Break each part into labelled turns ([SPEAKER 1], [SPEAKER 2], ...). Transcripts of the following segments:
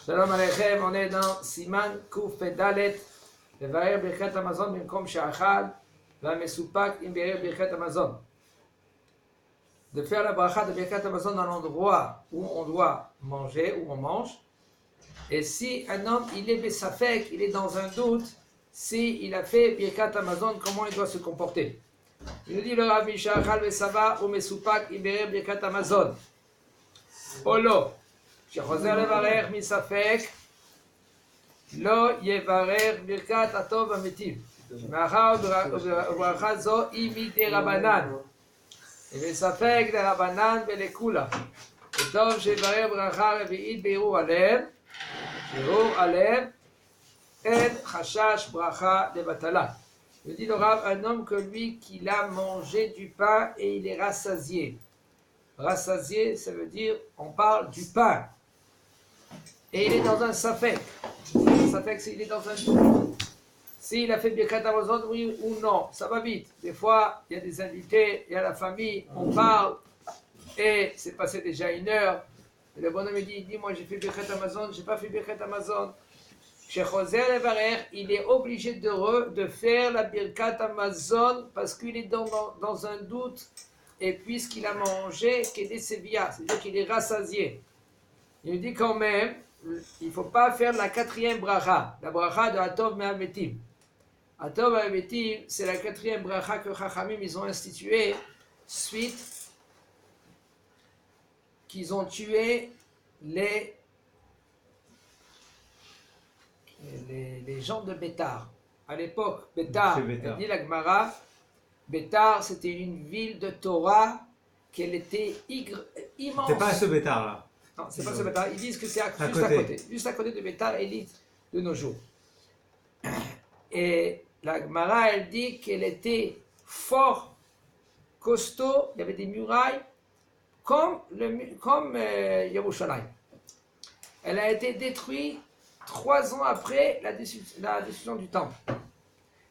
[SPEAKER 1] Shalom Aleichem, on est dans Siman Kuf Pedalet, le Varer Birkat Amazon, Bimkom Sha'achal, Vamesupak Imberer Birkat Amazon. De faire la bracha de Birkat Amazon dans l'endroit où on doit manger, où on mange. Et si un homme, il est Bessafek, il est dans un doute, si il a fait Birkat Amazon, comment il doit se comporter? Il nous dit le Rav Mishachal Vesava ou Mesupak Imberer Birkat Amazon. Olo. שחוזר לברך מספק לא יברך ברכת הטוב המטיב מאחר וברכה זו היא מדרבנן ובספק דרבנן ולכולה וטוב שיברך ברכה רביעית בערעור הלב שערעור הלב אין חשש ברכה לבטלה. Je dis le Rav, un homme que lui qu'il a mangé du pain et il est rassasié. Rassasié, ça veut dire on parle du pain. Et il est dans un safek. Un safek, c'est il est dans un doute. S'il a fait Birkat Amazon, oui ou non, ça va vite. Des fois, il y a des invités, il y a la famille, on parle, et c'est passé déjà 1 heure. Et le bonhomme dit, moi j'ai fait Birkat Amazon, j'ai pas fait Birkat Amazon. Chez Choser Levarer, il est obligé de faire la Birkat Amazon parce qu'il est dans un doute, et puisqu'il a mangé Kedé Sevilla, c'est-à-dire qu'il est rassasié. Il dit quand même, il ne faut pas faire la 4e bracha, la bracha de Atov Me'ametim. Atov Me'ametim, c'est la 4e bracha que Chachamim ils ont instituée suite qu'ils ont tué les gens de Bétar. À l'époque, Bétar, dit la Gemara, Bétar c'était une ville de Torah qu'elle était immense.
[SPEAKER 2] C'est pas ce Bétar là.
[SPEAKER 1] Non, c'est pas ce Bétar. Ils disent que c'est juste à côté de Bétar Élite de nos jours. Et la Gemara, elle dit qu'elle était fort, costaud, il y avait des murailles, comme Yerushalayim. Elle a été détruite 3 ans après la destruction du temple.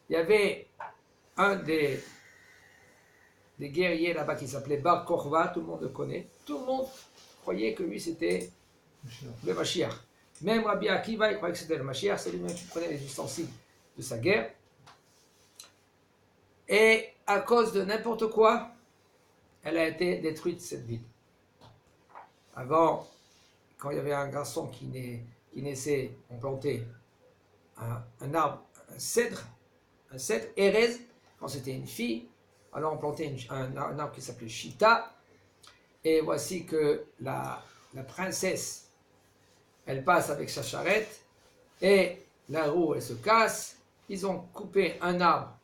[SPEAKER 1] Il y avait un des guerriers là-bas qui s'appelait Bar Korva, tout le monde le connaît, tout le monde croyait que lui c'était le Mashiach. Même Rabbi Akiva, il croyait que c'était le Mashiach, c'est lui-même qui prenait les ustensiles de sa guerre. Et à cause de n'importe quoi, elle a été détruite, cette ville. Avant, quand il y avait un garçon qui naissait, on plantait un arbre, un cèdre, Erez. Quand c'était une fille, alors on plantait un arbre qui s'appelait Shita. Et voici que la princesse, elle passe avec sa charrette et la roue, elle se casse. Ils ont coupé un arbre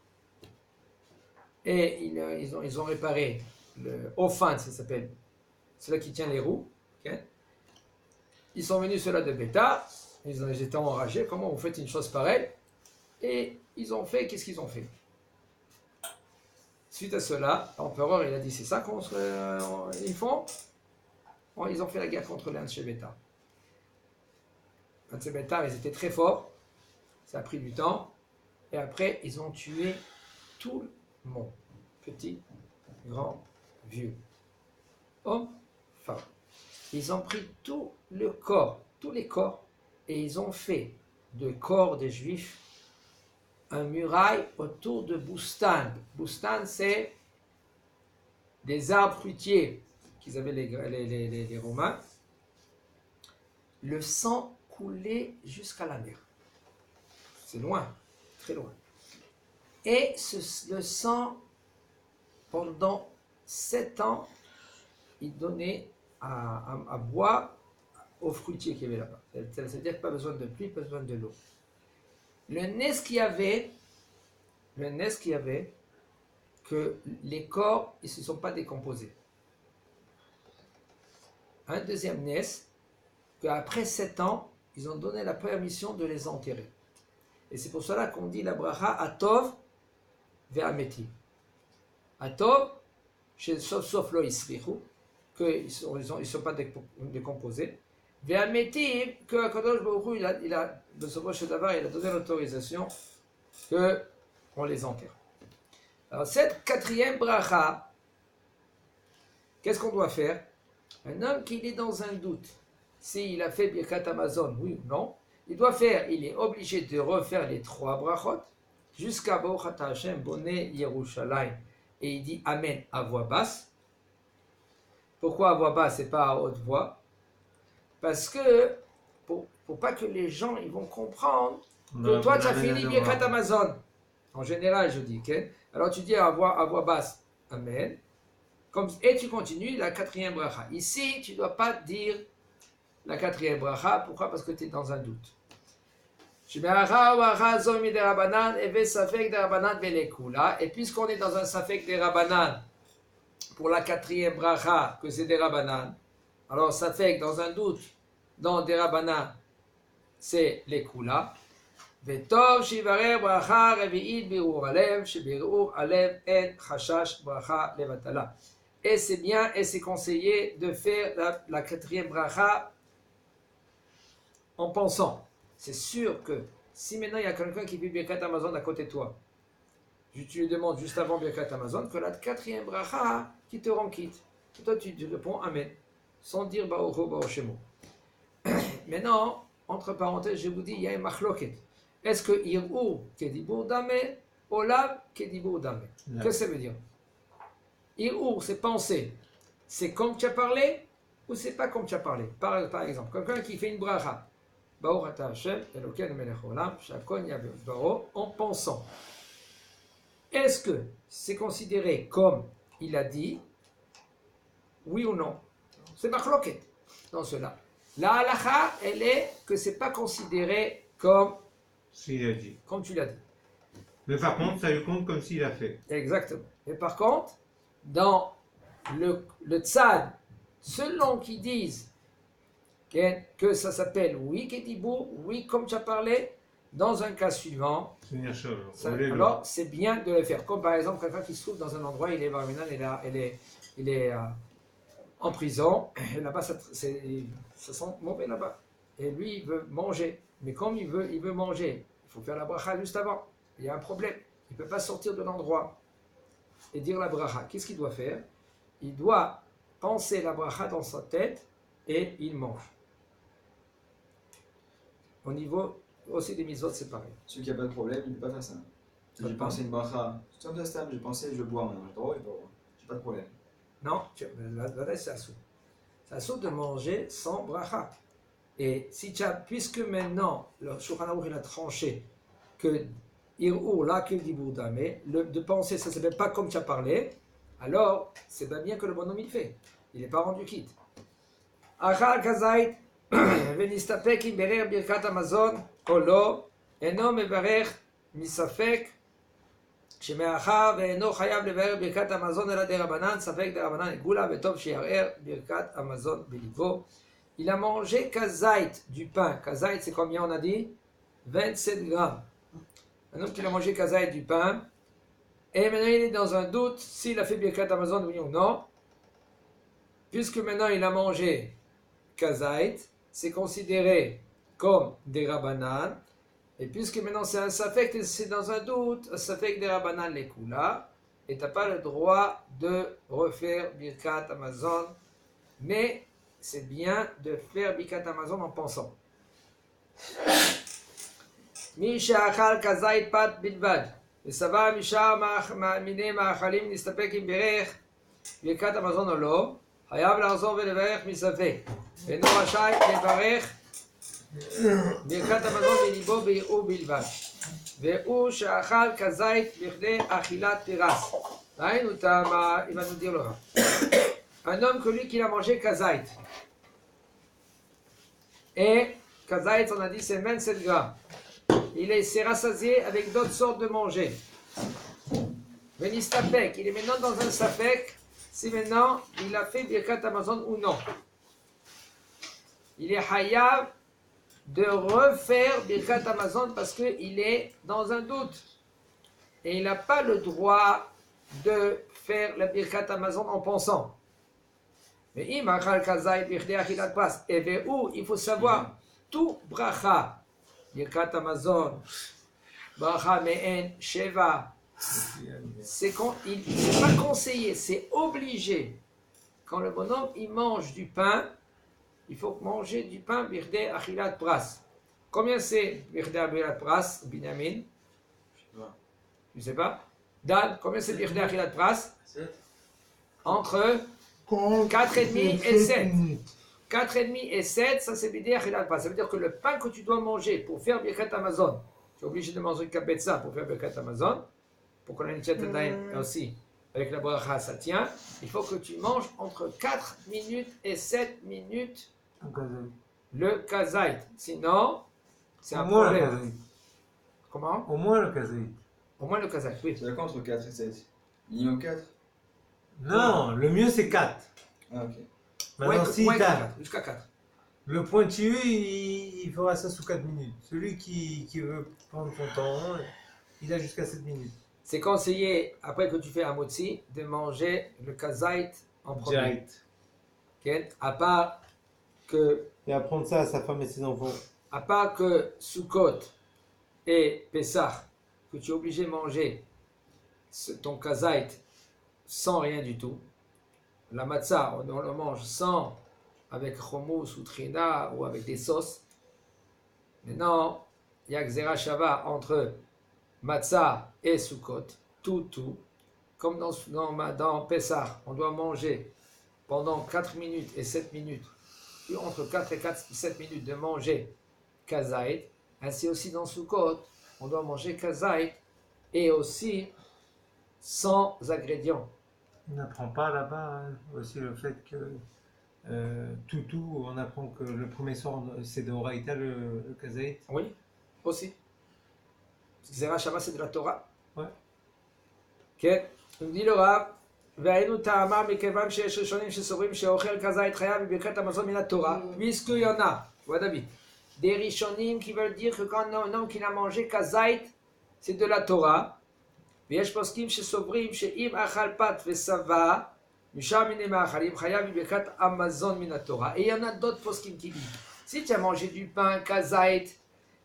[SPEAKER 1] et ils ont réparé le Ofan, ça s'appelle, celui qui tient les roues. Okay? Ils sont venus ceux-là de Bétar, ils étaient enragés, comment vous faites une chose pareille? Et ils ont fait, qu'est-ce qu'ils ont fait? Suite à cela, l'empereur il a dit c'est ça qu'ils font. Bon, ils ont fait la guerre contre les Anshe Bétar. Les Anshe Bétar, ils étaient très forts. Ça a pris du temps. Et après, ils ont tué tout le monde. Petit, grand, vieux. Hommes, femmes. Ils ont pris tout le corps, tous les corps, et ils ont fait de corps des Juifs un muraille autour de Boustan. Boustan, c'est des arbres fruitiers qu'ils avaient les Romains. Le sang coulait jusqu'à la mer. C'est loin, très loin. Et le sang, pendant 7 ans, il donnait à boire aux fruitiers qu'il y avait là-bas. C'est-à-dire pas besoin de pluie, pas besoin de l'eau. Le nez qu'il y avait, que les corps, ils ne se sont pas décomposés. Un deuxième nez, qu'après 7 ans, ils ont donné la permission de les enterrer. Et c'est pour cela qu'on dit la bracha Atov ve'ameti. Atov, sauf lo isrichu, qu'ils ne sont pas décomposés. Ve'ameti, que Kadosh Baruch Hu, il a donné l'autorisation qu'on les enterre. Alors cette 4e bracha, qu'est-ce qu'on doit faire? Un homme qui est dans un doute, s'il a fait Birkat Hamazon, oui ou non. Il est obligé de refaire les 3 brachot jusqu'à Baruch Ata Hashem Boné Yerushalayim. Et il dit Amen à voix basse. Pourquoi à voix basse et pas à haute voix? Parce que, pour pas que les gens ils vont comprendre que toi tu as fini Birkat Hamazon. En général, je dis, okay? Alors tu dis à voix basse Amen. Et tu continues la 4e bracha. Ici, tu ne dois pas dire la 4e bracha. Pourquoi? Parce que tu es dans un doute. Et puisqu'on est dans un safek des Rabbanan, pour la 4e bracha, que c'est des Rabbanan, alors safek dans un doute, dans des Rabbanan, c'est les Kula. Vetov shivarer bracha revi'it birur alev, shebirur alev en chashash bracha levatala. Et c'est bien et c'est conseillé de faire la 4e bracha en pensant. C'est sûr que si maintenant il y a quelqu'un qui fait Birkat Hamazon à côté de toi, tu lui demandes juste avant Birkat Hamazon que la 4e bracha qui te rend quitte. Et toi tu réponds Amen, sans dire Baruch Baruch Shemo. Maintenant, entre parenthèses, je vous dis, il y a un machloket. Est-ce que Ir'ur kedibur dameh, Olav kedibur dameh? Qu'est-ce que ça veut dire? Ir'ur, c'est penser. C'est comme tu as parlé ou c'est pas comme tu as parlé? Par exemple, quelqu'un qui fait une bracha. Baruch Ata Hashem, Elokeinu melech haolam, shehakol nהיה b'dvaro, en pensant. Est-ce que c'est considéré comme il a dit? Oui ou non? C'est machloket dans cela. La halacha, elle est que c'est pas considéré comme
[SPEAKER 2] s'il a dit.
[SPEAKER 1] Comme tu l'as dit.
[SPEAKER 2] Mais par contre, ça lui compte comme s'il a fait.
[SPEAKER 1] Exactement. Mais par contre, dans le tzad, selon qu'ils disent que ça s'appelle oui, Kedibou, oui, comme tu as parlé, dans un cas suivant, alors c'est bien de le faire. Comme par exemple, quelqu'un qui se trouve dans un endroit, il est il est en prison, et là-bas, ça sent mauvais là-bas. Et lui, il veut manger. Mais comme il veut manger, il faut faire la bracha juste avant. Il y a un problème. Il ne peut pas sortir de l'endroit et dire la bracha. Qu'est-ce qu'il doit faire? Il doit penser la bracha dans sa tête et il mange. Au niveau aussi des mitzvot, c'est pareil.
[SPEAKER 3] Celui qui n'a pas de problème, il ne peut pas faire ça. Si j'ai pensé une bracha, j'ai pensé, je bois maintenant, j'ai droit, j'ai pas de problème.
[SPEAKER 1] Non, là c'est assout. C'est assout de manger sans bracha. Et si tu as, puisque maintenant le Shulchan Aruch il a tranché que Ir'ur la kil dibur dameh, de penser ça ne s'appelle pas comme tu as parlé, alors c'est bien que le bonhomme il fait. Il n'est pas rendu quitte. Achal kazait venistapek im berer birkat hamazon או לא, אינו מברך מספק שמאחר ואינו חייב לבאר ברכת המזון אלא דרבנן, ספק דרבנן גולה, וטוב שיערער ברכת המזון בליבו. Il a mangé kazait, du pain. Kazait, c'est combien on a dit? 27 grammes. Un homme qui a mangé kazait, du pain, et maintenant il est dans un doute s'il a fait birkat hamazon oui ou non. Puisque maintenant il a mangé kazait, c'est considéré comme des rabanan, et puisque maintenant c'est un safek, c'est dans un doute, un safek des rabanan les kula, et tu n'as pas le droit de refaire birkat hamazon, mais c'est bien de faire birkat hamazon en pensant. Misha achal kazait pat bilvad, וסבר משאר מיני מאכלים נסתפק עם ברך ברכת המזון או לא, חייב לחזור ולברך מספק, ואינו רשאי לברך ברכת המזון בליבו בערעור בלבד, והוא שאכל כזית בכדי אכילת תירס. ראינו אותם, il va nous dire Laura. Un homme que lui qui a mangé kazait. Et kazait, on a dit, c'est 27 grammes. Il s'est rassasié avec d'autres sortes de manger. Venistapek, il est maintenant dans un sapek, si maintenant il a fait birkat hamazon ou non. Il est hayav de refaire birkat hamazon parce qu'il est dans un doute. Et il n'a pas le droit de faire la birkat hamazon en pensant. Mais il faut savoir tout bracha. Birkat hamazon, bracha me'en, sheva, c'est pas conseillé, c'est obligé. Quand le bonhomme il mange du pain, il faut manger du pain birdé achilat pras. Combien c'est birdé achilat pras, Binyamin? Je ne sais pas. Dan, combien c'est birdé achilat pras? Entre 4,5 et 7. 4,5 et 7, ça c'est birdé achilat pras. Ça veut dire que le pain que tu dois manger pour faire Birkat Amazon, tu es obligé de manger Kabetza pour faire Birkat Amazon, pour qu'on ait une Tchataïm aussi. Avec la bracha, ça tient. Il faut que tu manges entre 4 minutes et 7 minutes le kazait. Sinon, c'est un problème. Comment?
[SPEAKER 4] Au moins le kazait.
[SPEAKER 1] Au moins le kazait, oui.
[SPEAKER 3] C'est d'accord entre 4 et 7. Minimum 4.
[SPEAKER 4] Non, le mieux c'est 4.
[SPEAKER 3] Ah, ok.
[SPEAKER 4] Maintenant, si
[SPEAKER 1] Ouais,
[SPEAKER 4] t'as
[SPEAKER 1] jusqu'à 4.
[SPEAKER 4] le pointilleux, il fera ça sous 4 minutes. Celui qui veut prendre son temps, il a jusqu'à 7 minutes.
[SPEAKER 1] C'est conseillé, après que tu fais un motzi, de manger le kazait en premier.
[SPEAKER 4] Direct.
[SPEAKER 1] Okay? À part que
[SPEAKER 4] Et apprendre ça à sa femme et ses enfants.
[SPEAKER 1] à part que Sukkot et Pessah, que tu es obligé de manger ton kazait sans rien du tout. La matzah, on le mange sans, avec hummus ou trina ou avec des sauces. Maintenant, il y a Gzera Shava entre matzah et Sukkot, tout. Comme dans Pessah, on doit manger pendant 4 minutes et 7 minutes, puis entre 4 et 7 minutes de manger kazait. Ainsi aussi dans Sukkot, on doit manger kazait et aussi sans ingrédients.
[SPEAKER 4] On n'apprend pas là-bas aussi le fait que on apprend que le premier soir c'est de Horaïta le kazait.
[SPEAKER 1] Oui, aussi. Gzera Shava, c'est de la Torah.
[SPEAKER 4] Ouais.
[SPEAKER 1] כן, dit le Rav, והיינו טעמה מכיוון שיש ראשונים שסוברים שאוכל כזית חייב בברכת המזון מן התורה, puisqu'il y en a, tu vois David, des rishonim qui veulent dire que quand un homme qui a mangé kazait, c'est de la Torah, ויש פוסקים שסוברים שאם אכל פת ושבע, משם מיני מאכלים חייב בברכת המזון מן התורה. Et il y en a d'autres poskim qui disent, si tu as mangé du pain kazait,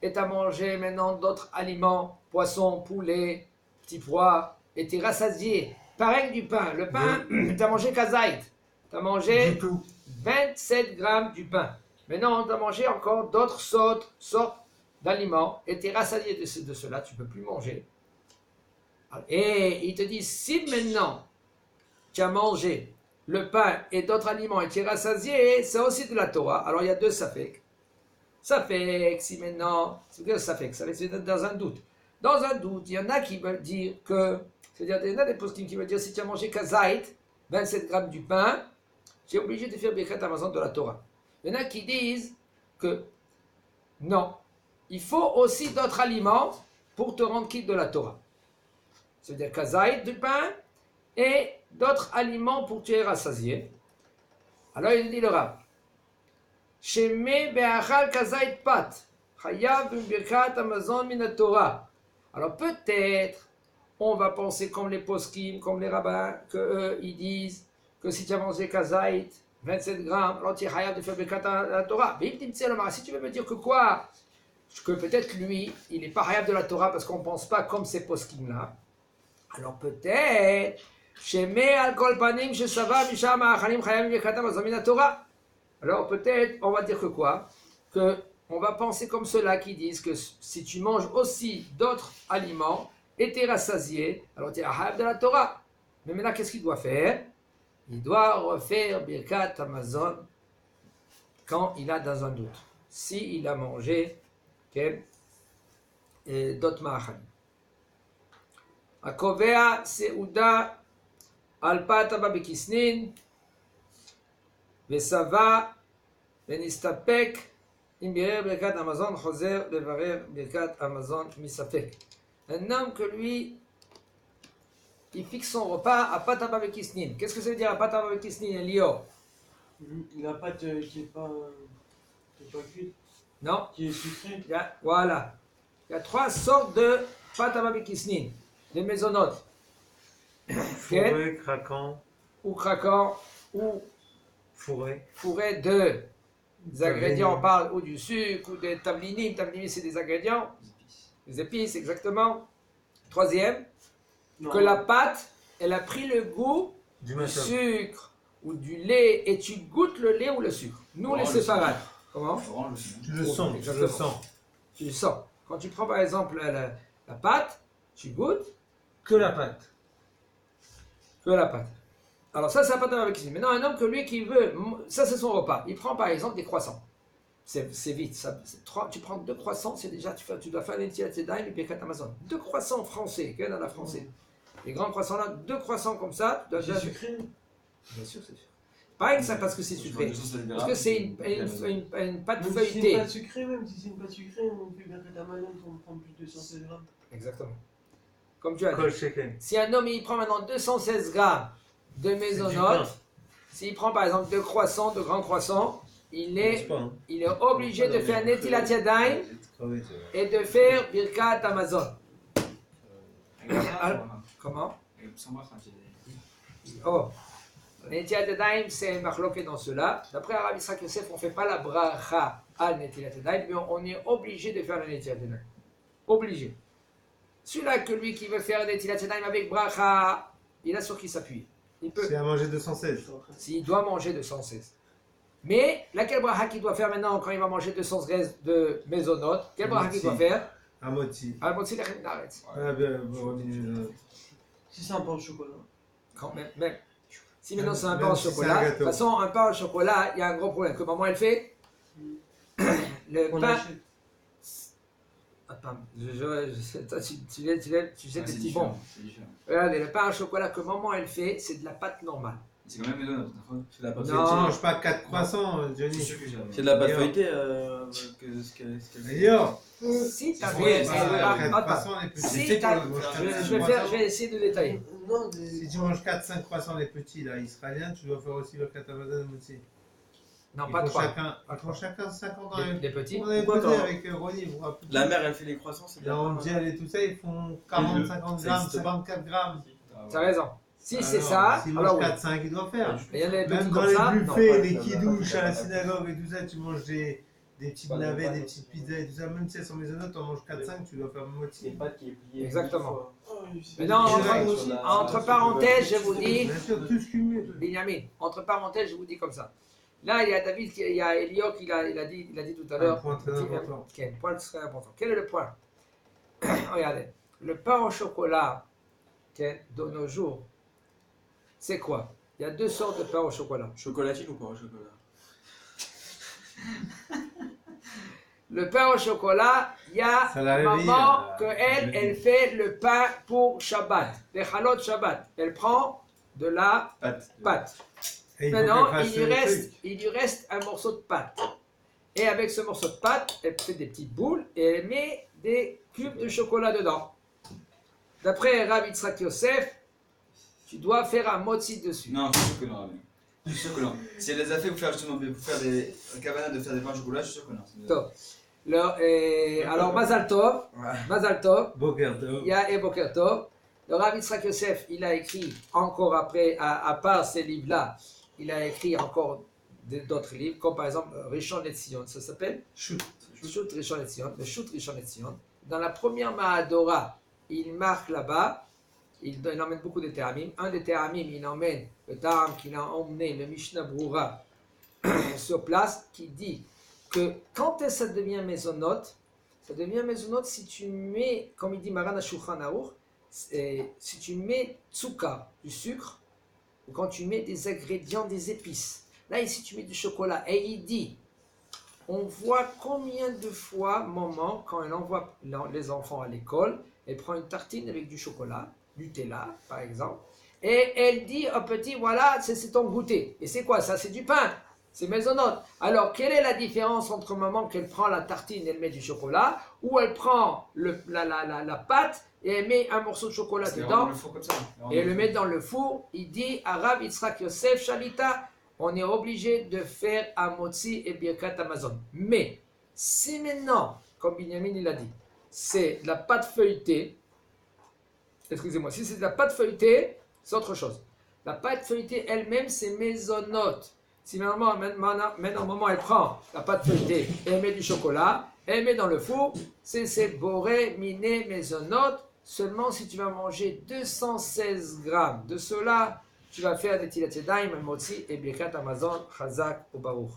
[SPEAKER 1] et tu as mangé maintenant d'autres aliments, poisson, poulet, petits pois, et tu es rassasié. Pareil du pain. Le pain, tu as mangé kazait. Tu as mangé 27 grammes du pain. Maintenant, tu as mangé encore d'autres sortes d'aliments, et tu es rassasié de cela, tu ne peux plus manger. Et il te dit, si maintenant tu as mangé le pain et d'autres aliments et tu es rassasié, c'est aussi de la Torah. Alors il y a deux safek. Safek, si maintenant, c'est que safek, c'est dans un doute. Dans un doute, il y en a qui veulent dire que, c'est-à-dire, il y en a des poskim qui veulent dire, si tu as mangé kazait, 27 grammes du pain, tu es obligé de faire Birkat Hamazon de la Torah. Il y en a qui disent que non, il faut aussi d'autres aliments pour te rendre quitte de la Torah. C'est-à-dire kazait du pain et d'autres aliments pour que tu es rassasié. Alors il dit le Rav, Sheme be'achal kazait pat, chayav birkat hamazon min Torah. Alors peut-être, on va penser comme les poskim, comme les rabbins, que eux, ils disent que si tu as mangé kazait, 27 grammes, alors tu es chayav de faire birkat la Torah. Mais si tu veux me dire que quoi? Que peut-être lui, il n'est pas chayav de la Torah parce qu'on ne pense pas comme ces poskim-là. Alors peut-être, Sheme al kol panim shesava misham ha'achalim chayav birkat hamazon min Torah. Alors peut-être, on va dire que quoi? Que on va penser comme ceux-là qui disent que si tu manges aussi d'autres aliments et tu es rassasié, alors tu es à de la Torah. Mais maintenant, qu'est-ce qu'il doit faire? Il doit refaire Birkat Hamazon quand il a dans un doute. Si il a mangé d'autres ma'achalim. הקובע סעודה על פת הבא בכסנין ושבע ונסתפק אם בירר ברכת המזון חוזר לברר ברכת המזון מספק. Un homme que lui, il fixe son repas à pâte à babekisnin. Qu'est-ce que ça veut dire à pâte à babekisnin, Lior?
[SPEAKER 5] La pâte qui n'est pas cuite,
[SPEAKER 1] Non.
[SPEAKER 5] qui est sucrée.
[SPEAKER 1] Voilà. Il y a 3 sortes de pâte à babekisnin. Les maisonnotes.
[SPEAKER 4] Fourré, craquant.
[SPEAKER 1] Ou craquant, ou
[SPEAKER 4] Fourré.
[SPEAKER 1] fourré de des ingrédients, on parle ou du sucre, ou des tablinim. Tablinim, c'est des ingrédients. Des épices, exactement. Troisième,
[SPEAKER 5] Non.
[SPEAKER 1] que la pâte, elle a pris le goût
[SPEAKER 4] Du
[SPEAKER 1] du
[SPEAKER 4] mashup.
[SPEAKER 1] sucre, ou du lait et tu goûtes le lait ou le sucre. Nous, les
[SPEAKER 3] Orange, le
[SPEAKER 1] séfarades. Comment?
[SPEAKER 3] Orange aussi.
[SPEAKER 4] Tu le sens, tu
[SPEAKER 1] Exactement.
[SPEAKER 4] le sens.
[SPEAKER 1] Tu le sens. Quand tu prends par exemple la pâte, tu goûtes
[SPEAKER 4] Que la pâte.
[SPEAKER 1] que la pâte. Alors ça, c'est la pâte avec cuisine. Maintenant, un homme que lui qui veut, ça c'est son repas. Il prend par exemple des croissants. C'est vite. Tu prends 2 croissants, c'est déjà, tu dois faire l'Netilat Yadayim et Birkat Amazon. 2 croissants français, qu'il y en a la français. Les grands croissants là, 2 croissants comme ça, tu dois
[SPEAKER 5] C'est
[SPEAKER 1] déjà...
[SPEAKER 5] sucré.
[SPEAKER 1] Bien sûr, c'est sûr. Pas que ça parce que c'est sucré. Parce que c'est une pâte
[SPEAKER 5] Même si c'est
[SPEAKER 1] feuilletée.
[SPEAKER 5] une pâte sucrée, même si c'est une pâte sucrée, on fait bien que Amazon pour prendre plus de 116 grammes.
[SPEAKER 1] Exactement. Comme tu as dit.
[SPEAKER 4] Kol shekel.
[SPEAKER 1] Si un homme il prend maintenant 216 grammes de
[SPEAKER 4] C'est du
[SPEAKER 1] maisonnote,
[SPEAKER 4] pain.
[SPEAKER 1] s'il prend par exemple 2 croissants, 2 grands croissants, il
[SPEAKER 4] C'est
[SPEAKER 1] est,
[SPEAKER 4] pas, hein.
[SPEAKER 1] il est obligé de faire Netilat Yadayim
[SPEAKER 4] Ah oui, c'est vrai.
[SPEAKER 1] et de faire Birkat Amazon. Comment? Oh. Netilat Yadayim, c'est un marloqué dans cela. D'après Arav Yitzhak Yosef, on ne fait pas la bracha al Netilat Yadayim, mais on est obligé de faire le Netilat Yadayim. Obligé. Celui-là que lui qui veut faire Netilat Yadayim avec bracha, il a sur qui s'appuyer. Il peut.
[SPEAKER 2] C'est à manger 216.
[SPEAKER 1] S'il doit manger 216. Mais laquelle bracha qu'il doit faire maintenant quand il va manger 216 de mésonote? Quelle bracha qu'il doit faire?
[SPEAKER 2] À Moti.
[SPEAKER 1] Ah, Motzi Lechem Naretz.
[SPEAKER 2] Ah, bien, bon, remis,
[SPEAKER 5] Si c'est un pain au chocolat.
[SPEAKER 1] Quand même. Si maintenant c'est un
[SPEAKER 2] Même
[SPEAKER 1] pain au
[SPEAKER 2] si c'est un
[SPEAKER 1] chocolat, de
[SPEAKER 2] gâteau.
[SPEAKER 1] toute façon, un pain au chocolat, il y a un gros problème. Que maman elle fait? Le
[SPEAKER 5] On
[SPEAKER 1] pain.
[SPEAKER 5] achète.
[SPEAKER 1] Attends, tu sais des petits bons.
[SPEAKER 3] C'est différent.
[SPEAKER 1] Regardez, le pain au chocolat que maman elle fait, c'est de la pâte normale.
[SPEAKER 3] C'est quand même maison,
[SPEAKER 6] C'est de la pâte
[SPEAKER 1] Non.
[SPEAKER 2] Tu
[SPEAKER 6] feuilletée.
[SPEAKER 2] manges pas 4 croissants,
[SPEAKER 3] Je suis
[SPEAKER 2] Johnny.
[SPEAKER 3] sûr que j'ai.
[SPEAKER 6] C'est de la pâte
[SPEAKER 2] D'ailleurs.
[SPEAKER 6] feuilletée que ce qu'elle fait.
[SPEAKER 2] D'ailleurs,
[SPEAKER 1] Si tu
[SPEAKER 3] Ouais,
[SPEAKER 1] avais.
[SPEAKER 3] c'est
[SPEAKER 2] pas
[SPEAKER 3] vrai.
[SPEAKER 2] 4 croissants les petits.
[SPEAKER 1] Si
[SPEAKER 3] fait
[SPEAKER 1] t'as-
[SPEAKER 3] pour le-
[SPEAKER 1] je vais essayer de détailler.
[SPEAKER 5] Non,
[SPEAKER 2] Si tu manges 4-5 croissants les petits, là, israéliens, tu dois faire aussi le katamazan aussi.
[SPEAKER 1] Non,
[SPEAKER 2] Ils
[SPEAKER 1] pas
[SPEAKER 2] font
[SPEAKER 1] 3.
[SPEAKER 2] chacun 50 ans.
[SPEAKER 1] Des petits.
[SPEAKER 2] On avait
[SPEAKER 6] Pourquoi
[SPEAKER 2] posé
[SPEAKER 6] quand-
[SPEAKER 2] avec Ronnie, vous vous rappelez?
[SPEAKER 6] La mère, elle fait les croissants, c'est bien.
[SPEAKER 2] Dans Angel et tout ça, ils font 40-50
[SPEAKER 6] Ça
[SPEAKER 2] grammes,
[SPEAKER 6] existe pas.
[SPEAKER 2] 54 grammes.
[SPEAKER 1] T'as raison. Si c'est
[SPEAKER 2] Alors,
[SPEAKER 1] ça,
[SPEAKER 2] s'ils
[SPEAKER 1] alors
[SPEAKER 2] mangent
[SPEAKER 1] oui.
[SPEAKER 2] 4-5, ils doivent faire.
[SPEAKER 1] Mais il y en a des petits
[SPEAKER 2] Même dans
[SPEAKER 1] comme
[SPEAKER 2] les
[SPEAKER 1] ça. non.
[SPEAKER 2] buffets, les
[SPEAKER 6] pas-
[SPEAKER 2] kidouches
[SPEAKER 6] pas-
[SPEAKER 2] à la
[SPEAKER 6] pas-
[SPEAKER 2] synagogue et tout ça, tu manges des petites
[SPEAKER 6] Pas de-
[SPEAKER 2] navets,
[SPEAKER 6] pas
[SPEAKER 2] des
[SPEAKER 6] de-
[SPEAKER 2] petites pizzas et tout ça. Même si elles sont maisonnotes, on mange 4-5, tu dois faire moitié.
[SPEAKER 6] pâte qui est pliée.
[SPEAKER 1] Exactement.
[SPEAKER 5] Oh, oui, c'est-
[SPEAKER 1] Mais non,
[SPEAKER 2] entre-
[SPEAKER 1] entre parenthèses, je vous dis,
[SPEAKER 2] Bien sûr, tout ce cumul.
[SPEAKER 1] Benjamin, entre parenthèses, je vous dis comme ça. Là, il y a David, il y a Elio qui il a dit tout à
[SPEAKER 2] Un
[SPEAKER 1] l'heure.
[SPEAKER 2] point très important.
[SPEAKER 1] Quel point très important. Quel est le point? Regardez, le pain au chocolat de nos jours, c'est quoi? Il y a 2 sortes de pain au chocolat.
[SPEAKER 6] Chocolatine ou pas au chocolat?
[SPEAKER 1] Le pain au chocolat, il y a
[SPEAKER 2] Ça l'a réveillé,
[SPEAKER 1] maman
[SPEAKER 2] là.
[SPEAKER 1] elle fait le pain pour Shabbat, les halot Shabbat. Elle prend de la pâte.
[SPEAKER 2] Et il faut
[SPEAKER 1] Maintenant,
[SPEAKER 2] qu'elle fasse le truc.
[SPEAKER 1] il lui reste un morceau de pâte. Et avec ce morceau de pâte, elle fait des petites boules et elle met des cubes de chocolat dedans. D'après Rav Yitzhak Yosef, tu dois faire un motzi dessus.
[SPEAKER 3] Non, je suis sûr que non. Rabbi. Je suis sûr que non. Si elle les a fait pour faire justement pour faire des cabanas de faire des pains au chocolat, je suis sûr que non.
[SPEAKER 1] Top. Alors, Mazal Tov, Mazal Tov,
[SPEAKER 2] Boker Tov.
[SPEAKER 1] il y a Boker Tov. Le Rav Yitzhak Yosef, il a écrit encore après, à part ces livres-là, il a écrit encore d'autres livres, comme par exemple Rishon LeZion, ça s'appelle
[SPEAKER 2] Shoot.
[SPEAKER 1] Shoot Rishon LeZion, le Shoot Rishon LeZion. Dans la première Mahadora, il marque là-bas, il emmène beaucoup de Théramim. Un des Théramim, il emmène le Théram qu'il a emmené, le Mishnah Brura, sur place, qui dit que quand ça devient mésonote, ça devient mésonote si tu mets, comme il dit Maran Shulchan Aruch, si tu mets tsouka, du sucre, ou quand tu mets des ingrédients, des épices. Là, ici, tu mets du chocolat. Et il dit, on voit combien de fois, maman, quand elle envoie les enfants à l'école, elle prend une tartine avec du chocolat, Nutella, par exemple, et elle dit au petit, voilà, c'est ton goûter. Et c'est quoi ça? C'est du pain. C'est maisonnote. Alors, quelle est la différence entre maman qu'elle prend la tartine et elle met du chocolat, ou elle prend la pâte et elle met un morceau de chocolat
[SPEAKER 3] C'est
[SPEAKER 1] dedans
[SPEAKER 3] dans le four comme ça.
[SPEAKER 1] et elle le met dans le four? Il dit à Rav Yitzhak Yosef Shalita, on est obligé de faire Amotzi et Birkat Amazon. Mais si maintenant, comme Binyamin il a dit, c'est de la pâte feuilletée, excusez-moi, si c'est de la pâte feuilletée, c'est autre chose. La pâte feuilletée elle-même, c'est maisonnote. Si maintenant, elle prend la pâte feuilletée et elle met du chocolat, elle met dans le four, c'est boré, miné, maisonnote. Seulement si tu vas manger 216 grammes de cela, tu vas faire des Tilat Yadayim, Motzi et Birkat Hamazon, Chazak ou Baruch.